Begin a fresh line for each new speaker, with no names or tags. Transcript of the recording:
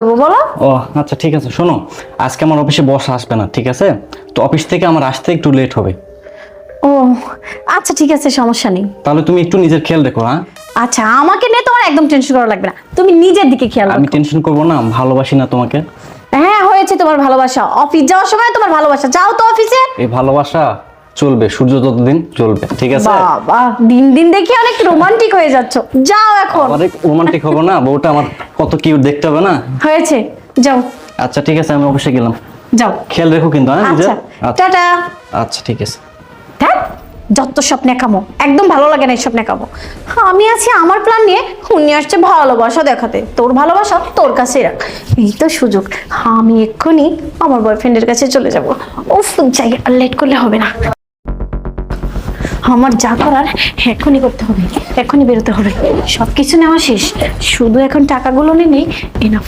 বলো।
ও আচ্ছা ঠিক আছে, শোনো আজকে আমার অফিসে বস আসবে না, ঠিক আছে? তো অফিস থেকে আমার আসতে একটু লেট হবে।
ও আচ্ছা ঠিক আছে, সমস্যা নেই।
তাহলে তুমি একটু নিজের খেয়াল রেখো। হ্যাঁ,
আচ্ছা আমাকে নিয়ে তোমার একদম টেনশন করা লাগবে না, তুমি নিজের দিকে খেয়াল
আমি
রাখো।
টেনশন করবো না, ভালোবাসি না তোমাকে।
হ্যাঁ হয়েছে তোমার ভালোবাসা, অফিস যাওয়ার সময় তোমার ভালোবাসা, যাও তো অফিসে।
এই ভালোবাসা চলবে, সূর্য যতদিন চলবে, ঠিক আছে?
বাবা দিন দিন দেখি অনেক রোমান্টিক হয়ে যাচ্ছ, যাও এখন।
অনেক রোমান্টিক হবো না, বউটা আমার কত কিউট দেখতে হবে না?
হয়েছে, যাও
আচ্ছা ঠিক আছে, আমি অফিসে গেলাম।
যাও।
খেয়াল রেখো কিন্তু, হ্যাঁ নিজের।
আচ্ছা
আচ্ছা
টাটা।
আচ্ছা ঠিক আছে।
দেখ যত স্বপ্নে কামো, একদম ভালো লাগে না এই স্বপ্নে কামো। আমি আছি আমার প্ল্যান নিয়ে, উনি আসছে ভালোবাসা দেখাতে, তোর ভালোবাসা তোর কাছেই রাখ। এই তো সুযোগ, আমি এক্ষুনি আমার বয়ফ্রেন্ডের কাছে চলে যাব। উফ যাই, আর লেট করলে হবে না। আমার যা করার এখনই করতে হবে, এখনই বেরোতে হবে। সবকিছু নেওয়া শেষ, শুধু এখন টাকাগুলো নিলেই এনাফ।